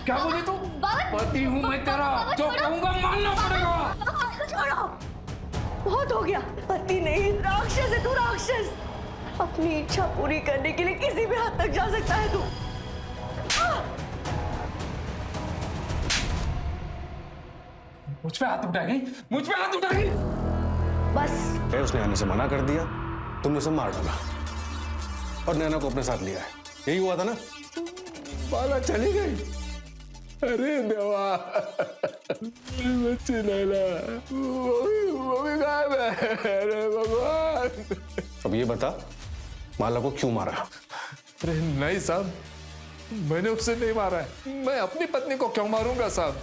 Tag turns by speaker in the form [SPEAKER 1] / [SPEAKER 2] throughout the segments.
[SPEAKER 1] क्या बोली तू? पति हूँ मैं तेरा, जो कहूँगा मानना पड़ेगा।
[SPEAKER 2] छोड़ो, बहुत हो गया। पति नहीं, राक्षस है तू, राक्षस। अपनी इच्छा पूरी करने के लिए किसी भी हद तक जा सकता है तू।
[SPEAKER 1] मुझ पे हाथ उठाएगी, मुझ पे हाथ उठाएगी।
[SPEAKER 2] बस
[SPEAKER 3] उसने आने से मना कर दिया, तुमने उसे मार डाला और नैना को अपने साथ लिया है। यही हुआ था ना?
[SPEAKER 1] बाला चली गई। अरे देवा, बच्ची नैना वो भी गायब है। अरे भगवान।
[SPEAKER 3] अब ये बता, माला को क्यों मारा?
[SPEAKER 1] अरे नहीं साहब, मैंने उसे नहीं मारा है। मैं अपनी पत्नी को क्यों मारूंगा साहब?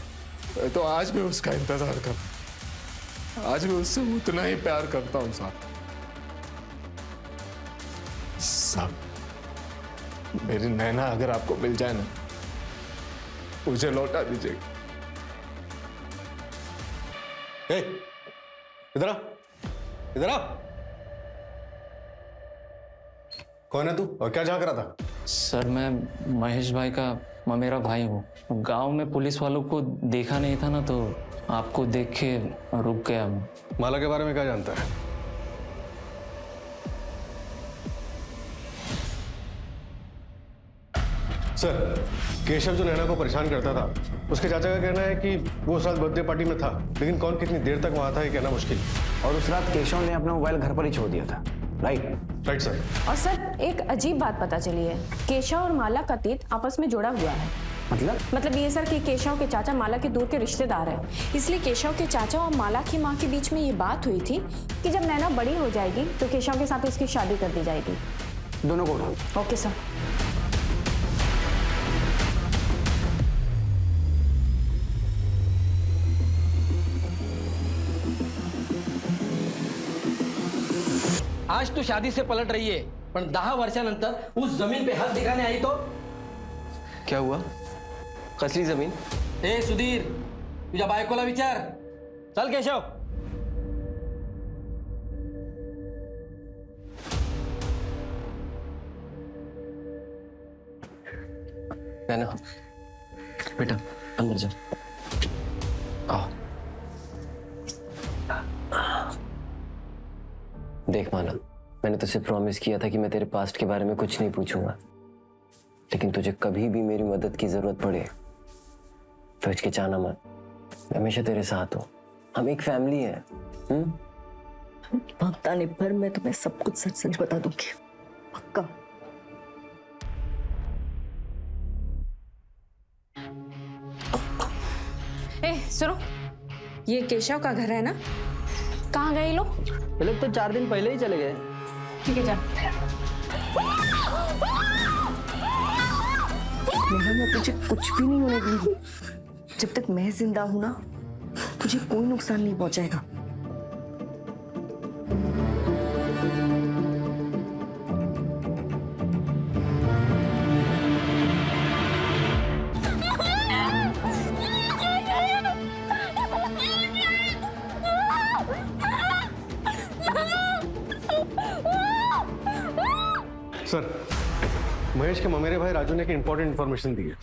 [SPEAKER 1] मैं तो आज भी उसका इंतजार करता, आज भी उससे उतना ही प्यार करता हूं साहब। साहब, मेरी नैना अगर आपको मिल जाए ना, मुझे लौटा दीजिएगा।
[SPEAKER 3] इधर आ, इधर आ। कौन है तू और क्या झांक रहा था?
[SPEAKER 4] सर, मैं महेश भाई का ममेरा भाई हूँ। गांव में पुलिस वालों को देखा नहीं था ना, तो आपको देख के रुक गया मैं।
[SPEAKER 3] माला के बारे में क्या जानता है? सर, केशव जो नैना को परेशान करता था, उसके चाचा का कहना है कि वो उस रात बर्थडे पार्टी में था, लेकिन कौन कितनी देर तक वहां था ये कहना मुश्किल।
[SPEAKER 5] और उस रात केशव ने अपना मोबाइल घर पर ही छोड़ दिया था, राइट
[SPEAKER 3] सर।
[SPEAKER 6] और सर, एक अजीब बात पता चली है। केशव और माला का तीत आपस में जुड़ा हुआ है। मतलब ये सर कि केशव के चाचा माला के दूर के रिश्तेदार हैं, इसलिए केशव के चाचा और माला की माँ के बीच में ये बात हुई थी कि जब नैना बड़ी हो जाएगी तो केशव के साथ उसकी शादी कर दी जाएगी।
[SPEAKER 5] दोनों को उठाओ।
[SPEAKER 6] Okay sir.
[SPEAKER 7] आज तू शादी से पलट रही है, पण 10 वर्षानंतर उस जमीन पे हात दिखाने आई तो
[SPEAKER 8] क्या हुआ? कसली जमीन?
[SPEAKER 7] ए सुधीर, तुझ्या बायकोला विचार। चल केशव।
[SPEAKER 8] नैना, बेटा अंदर जा। आओ। देख माला, मैंने तुझसे प्रॉमिस किया था कि मैं तेरे पास्ट के बारे में कुछ नहीं पूछूंगा, लेकिन तुझे कभी भी मेरी मदद की जरूरत पड़े तो हिचकिचाना मत। मैं हमेशा तेरे साथ हूँ, हम एक फैमिली है।
[SPEAKER 2] वक्त आने पर मैं तुम्हें सब कुछ सच सच बता दूंगी, पक्का।
[SPEAKER 6] ए सुनो, ये केशव का घर है ना? कहाँ गए लोग?
[SPEAKER 8] ये लोग तो 4 दिन पहले ही चले गए।
[SPEAKER 6] ठीक है, जा।
[SPEAKER 2] मैं तुझे कुछ भी नहीं होने दूंगी। जब तक मैं जिंदा हूं ना, तुझे कोई नुकसान नहीं पहुंचाएगा।
[SPEAKER 3] सर, महेश के ममेरे भाई राजू ने एक इंपॉर्टेंट इन्फॉर्मेशन दी है।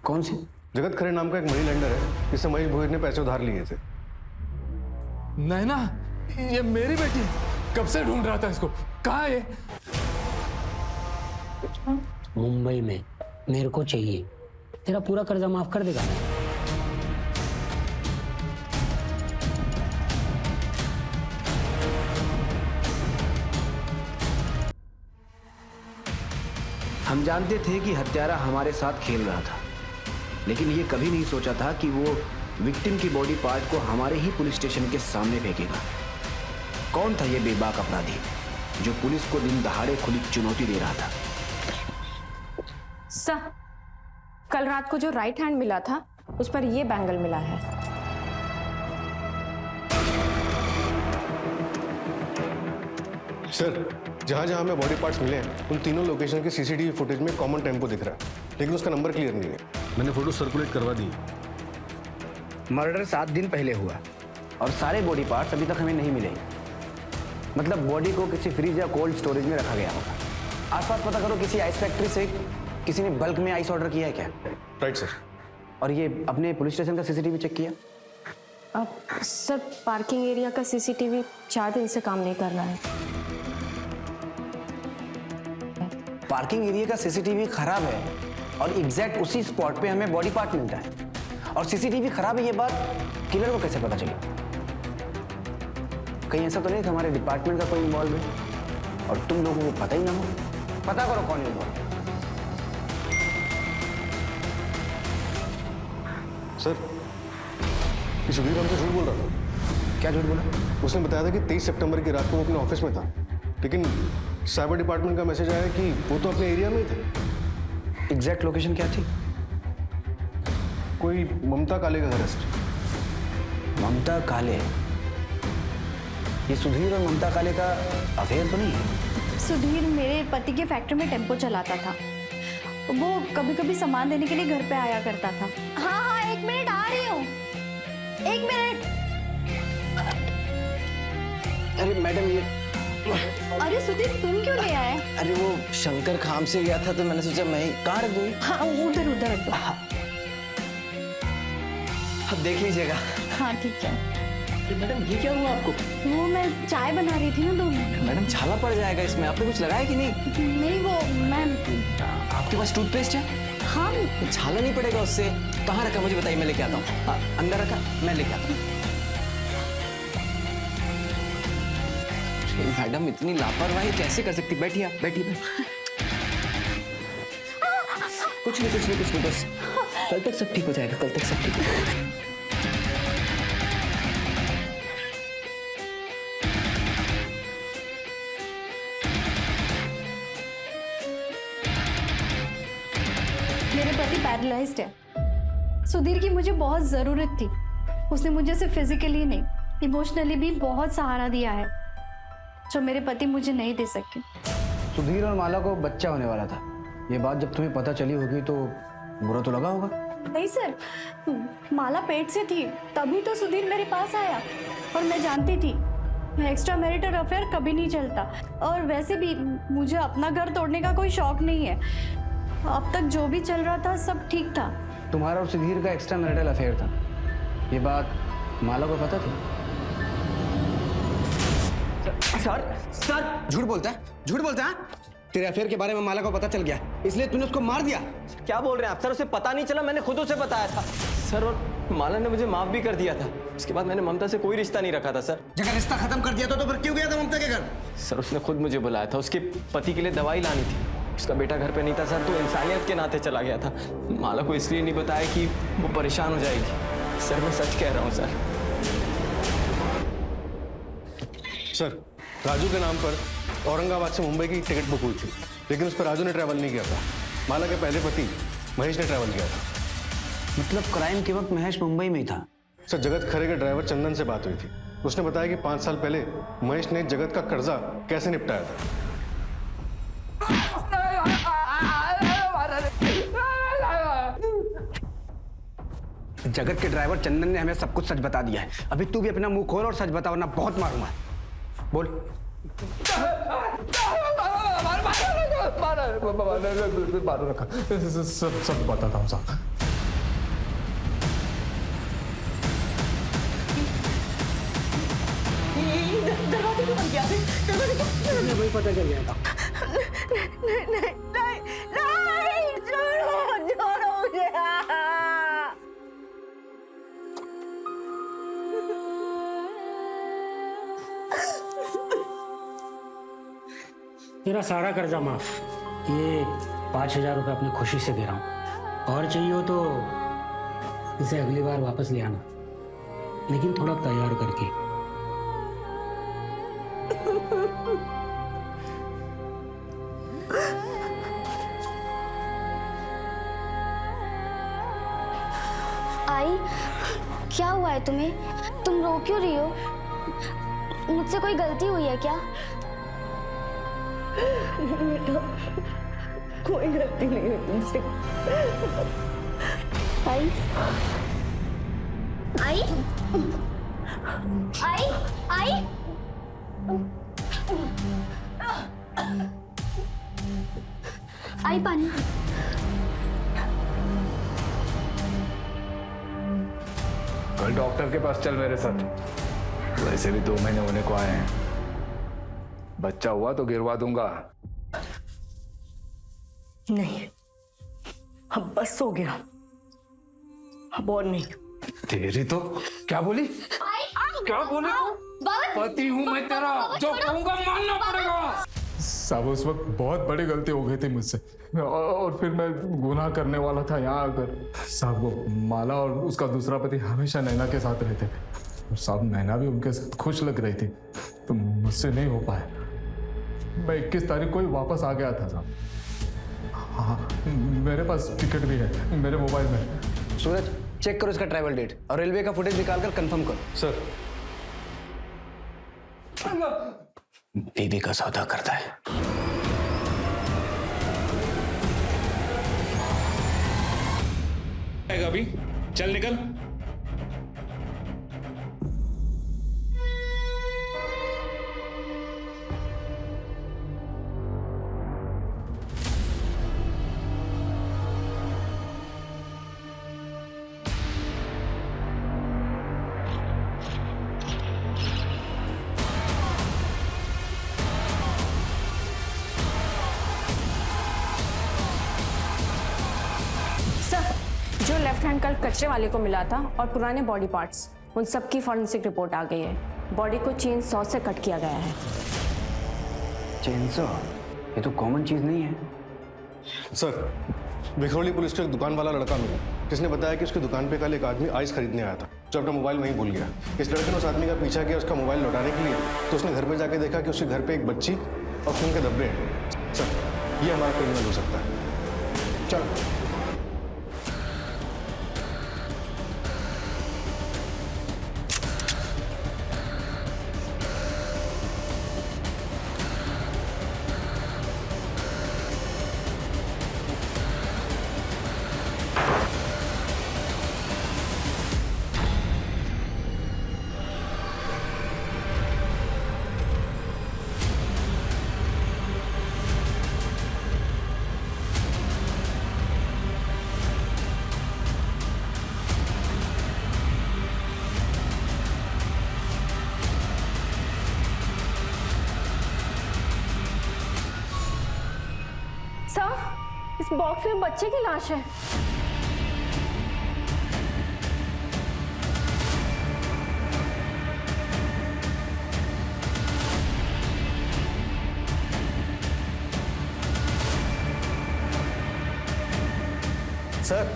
[SPEAKER 5] कौन सी?
[SPEAKER 3] जगत खरे नाम का एक मनी लेंडर है, जिससे महेश भोईर ने पैसे उधार लिए थे।
[SPEAKER 1] नैना, ये मेरी बेटी, कब से ढूंढ रहा था इसको। कहाँ है?
[SPEAKER 9] मुंबई में। मेरे को चाहिए, तेरा पूरा कर्जा माफ कर देगा।
[SPEAKER 5] हम जानते थे कि हत्यारा हमारे साथ खेल रहा था, लेकिन ये कभी नहीं सोचा था कि वो विक्टिम की बॉडी पार्ट को हमारे ही पुलिस स्टेशन के सामने फेंकेगा। कौन था ये बेबाक अपराधी जो पुलिस को दिन दहाड़े खुली चुनौती दे रहा था?
[SPEAKER 6] सर, कल रात को जो राइट हैंड मिला था उस पर ये बैंगल मिला है।
[SPEAKER 3] सर, जहां जहां हमें बॉडी पार्ट्स मिले हैं, उन तीनों लोकेशन के सीसीटीवी फुटेज में कॉमन टेम्पो दिख रहा है, लेकिन उसका नंबर क्लियर नहीं है। मैंने फोटो सर्कुलेट करवा दी।
[SPEAKER 5] मर्डर 7 दिन पहले हुआ और सारे बॉडी पार्ट्स अभी तक हमें नहीं मिले। मतलब बॉडी को किसी फ्रीज या कोल्ड स्टोरेज में रखा गया होगा। आसपास पता करो, किसी आइस फैक्ट्री से किसी ने बल्क में आइस ऑर्डर किया है क्या?
[SPEAKER 3] Right sir.
[SPEAKER 5] और ये अपने पुलिस स्टेशन का सीसीटीवी चेक किया?
[SPEAKER 6] अब सर पार्किंग एरिया का सीसीटीवी 4 दिन से काम नहीं कर रहा है।
[SPEAKER 5] पार्किंग एरिया का सीसीटीवी खराब है और एग्जैक्ट उसी स्पॉट पे हमें बॉडी पार्ट मिलता है, और सीसीटीवी खराब है ये बात किलर को कैसे पता चली? कहीं ऐसा तो नहीं था हमारे डिपार्टमेंट का कोई इन्वॉल्व है और तुम लोगों को पता ही ना हो? पता करो कौन इन्वॉल्व है।
[SPEAKER 3] सर, ये सुधीर हमसे झूठ बोल रहा था।
[SPEAKER 5] क्या झूठ बोला?
[SPEAKER 3] उसने बताया था कि 23 सितंबर की रात को वो अपने ऑफिस में था, लेकिन साइबर डिपार्टमेंट का मैसेज आया कि वो तो अपने एरिया में ही थे।
[SPEAKER 5] एग्जैक्ट लोकेशन क्या थी?
[SPEAKER 3] कोई ममता काले का घर है सर।
[SPEAKER 5] ममता काले? ये सुधीर और ममता काले का अफेयर तो नहीं है?
[SPEAKER 2] सुधीर मेरे पति के फैक्ट्री में टेम्पो चलाता था। वो कभी कभी सामान देने के लिए घर पे आया करता था। हाँ हाँ, 1 मिनट आ रही हूँ, 1 मिनट।
[SPEAKER 5] अरे मैडम ये,
[SPEAKER 2] अरे सुधीर तुम क्यों ले आए?
[SPEAKER 5] अरे वो शंकर खाम से गया था तो मैंने सोचा मैं ही कहाँ रख दूँ?
[SPEAKER 2] हाँ उधर उधर रख दो।
[SPEAKER 5] अब देख लीजिएगा।
[SPEAKER 2] हाँ ठीक है।
[SPEAKER 7] मैडम ये क्या हुआ आपको?
[SPEAKER 2] वो मैं चाय बना रही थी ना तो।
[SPEAKER 5] मैडम छाला पड़ जाएगा इसमें, आपने कुछ लगाया कि नहीं?
[SPEAKER 2] नहीं वो मैं।
[SPEAKER 5] आपके पास टूथपेस्ट है?
[SPEAKER 2] हाँ
[SPEAKER 5] छाला नहीं पड़ेगा उससे। कहाँ रखा मुझे बताइए, मैं लेके आता हूँ। अंदर रखा, मैं लेके आता हूँ। मैडम इतनी लापरवाही कैसे कर सकती? बैठिए आप, बैठिए। कुछ नहीं बस कल तक सब ठीक हो जाएगा, कल तक सब ठीक हो जाएगा।
[SPEAKER 2] मेरे पति पैरालाइज्ड है। सुधीर की मुझे बहुत जरूरत थी। उसने मुझे सिर्फ फिजिकली नहीं, इमोशनली भी बहुत सहारा दिया है जो मेरे पति मुझे नहीं दे सके।
[SPEAKER 5] सुधीर और माला को बच्चा होने वाला था। ये बात जब तुम्हें पता चली होगी तो बुरा तो लगा होगा?
[SPEAKER 2] नहीं सर, माला पेट से थी तभी तो सुधीर मेरे पास आया, और मैं जानती थी एक्स्ट्रा मैरिटल अफेयर कभी नहीं चलता, और वैसे भी मुझे अपना घर तोड़ने का कोई शौक नहीं है। अब तक जो भी चल रहा था सब ठीक था।
[SPEAKER 5] तुम्हारा और सुधीर का एक्स्ट्रा मैरिटल अफेयर था, ये बात माला को पता थी? सर झूठ बोलता है? तेरे अफेयर के बारे में माला को पता चल गया, इसलिए तूने उसको मार दिया?
[SPEAKER 8] क्या बोल रहे हैं आप सर? उसे पता नहीं चला, मैंने खुद उसे बताया था सर, और माला ने मुझे माफ भी कर दिया था। उसके बाद मैंने ममता से कोई रिश्ता नहीं रखा था सर।
[SPEAKER 5] जगह रिश्ता खत्म कर दिया तो फिर क्यों गया था ममता के घर?
[SPEAKER 8] सर उसने खुद मुझे बुलाया था, उसके पति के लिए दवाई लानी थी। उसका बेटा घर पे नहीं था सर, तो इंसानियत के नाते चला गया था। माला को इसलिए नहीं बताया कि वो परेशान हो जाएगी। सर मैं सच कह रहा हूँ सर।
[SPEAKER 3] सर, राजू के नाम पर औरंगाबाद से मुंबई की टिकट बुक हुई थी, लेकिन उस पर राजू ने ट्रैवल नहीं किया था। माला के पहले पति महेश ने ट्रैवल किया था।
[SPEAKER 5] मतलब क्राइम के वक्त महेश मुंबई में ही था?
[SPEAKER 3] सर, जगत खरे के ड्राइवर चंदन से बात हुई थी। उसने बताया कि 5 साल पहले महेश ने जगत का कर्जा कैसे निपटाया था।
[SPEAKER 5] जगत के ड्राइवर चंदन ने हमें सब कुछ सच बता दिया है। अभी तू भी अपना मुंह खोल और सच बता, वरना बहुत मारूंगा। बोल।
[SPEAKER 1] सब बताता हूँ साहब।
[SPEAKER 2] दरवाजे को बंद किया।
[SPEAKER 9] वही पता चल गया था।
[SPEAKER 2] नहीं छोड़ो मुझे।
[SPEAKER 9] तेरा सारा कर्जा माफ। ये 5,000 रुपये अपनी खुशी से दे रहा हूँ, और चाहिए हो तो इसे अगली बार वापस ले आना, लेकिन थोड़ा तैयार करके।
[SPEAKER 10] आई, क्या हुआ है तुम्हें? तुम रो क्यों रही हो? मुझसे कोई गलती हुई है क्या?
[SPEAKER 2] बेटा, कोई गलती नहीं हुई तुमसे।
[SPEAKER 10] आई आई आई आई आई पानी।
[SPEAKER 1] कल डॉक्टर के पास चल मेरे साथ। वैसे भी 2 महीने होने को आए हैं, बच्चा हुआ तो गिरवा दूंगा।
[SPEAKER 11] नहीं, अब बस हो गया, अब और नहीं।
[SPEAKER 1] तेरी तो क्या बोली? क्या बोली? पति हूं मैं तेरा, जो कहूंगा मानना पड़ेगा। साहब उस वक्त बहुत बड़ी गलती हो गई थी मुझसे, और फिर मैं गुनाह करने वाला था यहाँ आकर। साहब वो माला और उसका दूसरा पति हमेशा नैना के साथ रहते थे, और साहब नैना भी उनके साथ खुश लग रही थी, तो मुझसे नहीं हो पाया। मैं 21 तारीख को ही वापस आ गया था साहब। हाँ, मेरे पास टिकट भी है मेरे मोबाइल में।
[SPEAKER 5] सूरज, चेक करो इसका ट्रैवल डेट और रेलवे का फुटेज निकालकर कंफर्म करो।
[SPEAKER 3] सर,
[SPEAKER 5] बीवी का सौदा करता है।
[SPEAKER 12] अभी चल निकल।
[SPEAKER 6] जो लेफ्ट हैंड कल कचरे वाले को मिला था और पुराने बॉडी पार्ट्स, उन सब की फॉरेंसिक रिपोर्ट आ गई है। बॉडी को चेन सॉ से कट किया गया है।
[SPEAKER 5] चेनसॉ? ये तो कॉमन चीज नहीं है।
[SPEAKER 3] सर, विखरौली पुलिस को एक दुकान वाला लड़का मिला जिसने बताया कि उसकी दुकान पे कल एक आदमी आइस खरीदने आया था जो अपना मोबाइल वहीं भूल गया। इस लड़के ने उस आदमी का पीछा किया उसका मोबाइल लौटाने के लिए, तो उसने घर पे जाके देखा कि उसके घर पे एक बच्ची और खून के धब्बे हैं। सर, ये हमारा क्रिमिनल हो सकता है। चलो।
[SPEAKER 6] सर, इस बॉक्स में बच्चे की लाश है।
[SPEAKER 5] सर,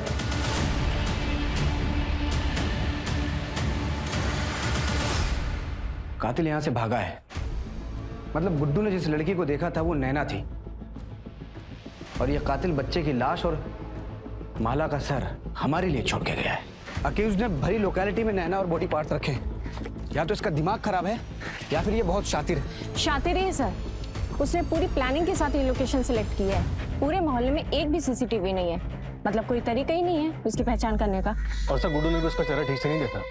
[SPEAKER 5] कातिल यहां से भागा है। मतलब गुड्डू ने जिस लड़की को देखा था वो नैना थी, और ये कातिल बच्चे की लाश और माला का सर हमारे लिए छोड़ के गया है। अक्यूज ने भरी लोकेलिटी में नैना और बॉडी पार्ट्स रखे। या तो इसका दिमाग खराब है या फिर ये बहुत शातिर है।
[SPEAKER 6] शातिर है सर, उसने पूरी प्लानिंग के साथ ये लोकेशन सिलेक्ट की है। पूरे मोहल्ले में एक भी सीसीटीवी नहीं है, मतलब कोई तरीका ही नहीं है उसकी पहचान करने का।
[SPEAKER 3] और सर, गुड्डू ने भी उसका चेहरा ठीक से नहीं देखा।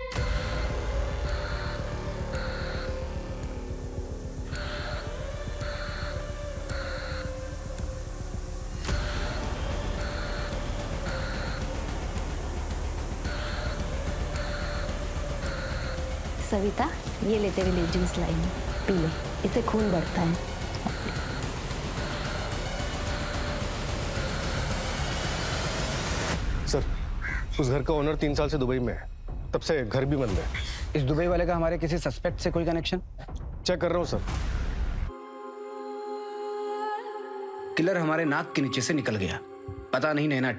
[SPEAKER 11] सविता, ये ले तेरे लिए जूस लाई हूं, पी ले, इससे खून बढ़ता है।
[SPEAKER 3] सर, उस घर का ओनर 3 साल से दुबई में है, तब से घर भी बंद है।
[SPEAKER 5] इस दुबई वाले का हमारे किसी सस्पेक्ट से कोई कनेक्शन?
[SPEAKER 3] चेक कर रहा हूँ सर।
[SPEAKER 5] किलर हमारे नाक के नीचे से निकल गया। पता नहीं नैना